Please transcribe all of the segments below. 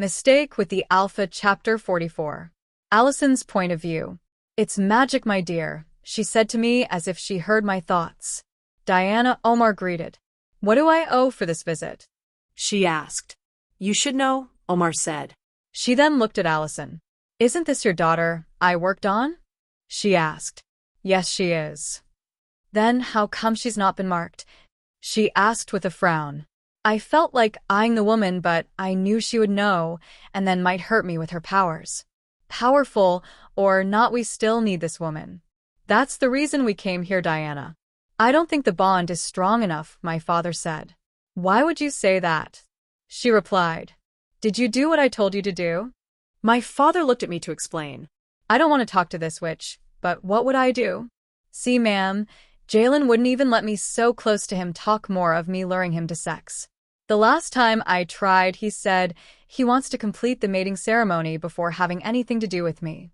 Mistake with the Alpha Chapter 44. Allison's point of view. "It's magic, my dear," she said to me as if she heard my thoughts. Diana, Omar greeted. "What do I owe for this visit?" she asked. "You should know," Omar said. She then looked at Allison. "Isn't this your daughter I worked on?" she asked. "Yes, she is." "Then how come she's not been marked?" she asked with a frown. I felt like eyeing the woman, but I knew she would know, and then might hurt me with her powers. Powerful or not, we still need this woman. "That's the reason we came here, Diana." "I don't think the bond is strong enough," my father said. "Why would you say that?" she replied. "Did you do what I told you to do?" My father looked at me to explain. "I don't want to talk to this witch, but what would I do?" "See, ma'am, Jalen wouldn't even let me so close to him talk more of me luring him to sex. The last time I tried, he said he wants to complete the mating ceremony before having anything to do with me.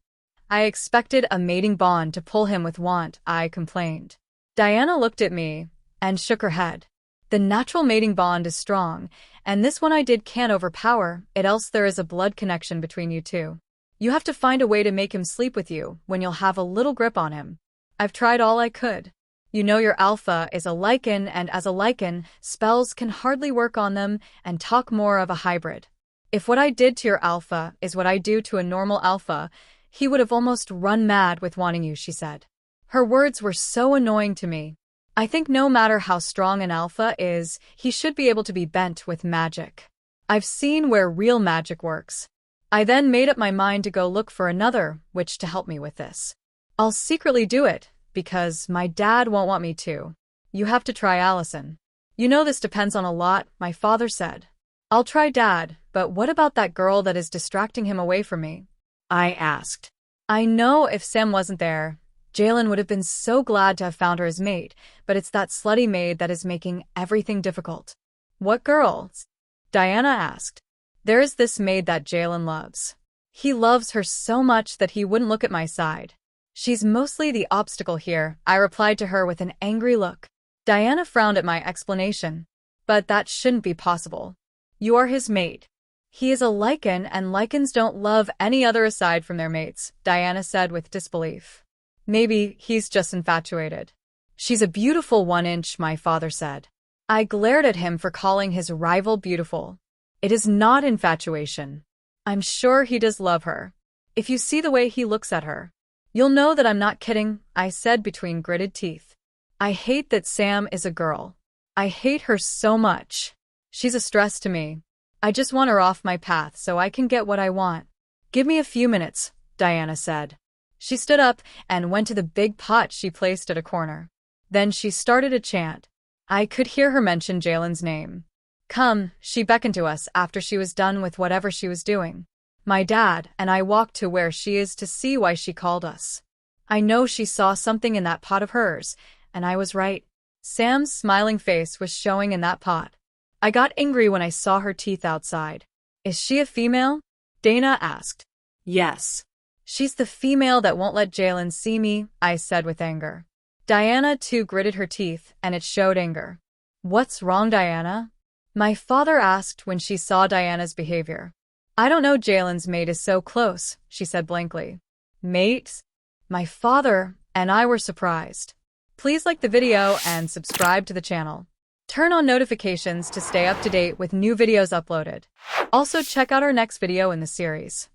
I expected a mating bond to pull him with want," I complained. Diana looked at me and shook her head. "The natural mating bond is strong, and this one I did can't overpower it, else there is a blood connection between you two. You have to find a way to make him sleep with you when you'll have a little grip on him. I've tried all I could. You know your alpha is a lichen, and as a lichen, spells can hardly work on them and talk more of a hybrid. If what I did to your alpha is what I do to a normal alpha, he would have almost run mad with wanting you," she said. Her words were so annoying to me. I think no matter how strong an alpha is, he should be able to be bent with magic. I've seen where real magic works. I then made up my mind to go look for another witch to help me with this. I'll secretly do it, because my dad won't want me to. You have to try Allison. You know this depends on a lot, my father said. I'll try, Dad, but what about that girl that is distracting him away from me? I asked. I know if Sam wasn't there, Jalen would have been so glad to have found her as mate, but it's that slutty maid that is making everything difficult. What girl? Diana asked. There is this maid that Jalen loves. He loves her so much that he wouldn't look at my side. She's mostly the obstacle here, I replied to her with an angry look. Diana frowned at my explanation. But that shouldn't be possible. You are his mate. He is a lichen, and lichens don't love any other aside from their mates, Diana said with disbelief. Maybe he's just infatuated. She's a beautiful 1-inch, my father said. I glared at him for calling his rival beautiful. It is not infatuation. I'm sure he does love her. If you see the way he looks at her, you'll know that I'm not kidding, I said between gritted teeth. I hate that Sam is a girl. I hate her so much. She's a stress to me. I just want her off my path so I can get what I want. Give me a few minutes, Diana said. She stood up and went to the big pot she placed at a corner. Then she started a chant. I could hear her mention Jalen's name. Come, she beckoned to us after she was done with whatever she was doing. My dad and I walked to where she is to see why she called us. I know she saw something in that pot of hers, and I was right. Sam's smiling face was showing in that pot. I got angry when I saw her teeth outside. Is she a female? Dana asked. Yes. She's the female that won't let Jalen see me, I said with anger. Diana too gritted her teeth, and it showed anger. What's wrong, Diana? My father asked when she saw Diana's behavior. I don't know, Jalen's mate is so close, she said blankly. Mate? My father and I were surprised. Please like the video and subscribe to the channel. Turn on notifications to stay up to date with new videos uploaded. Also check out our next video in the series.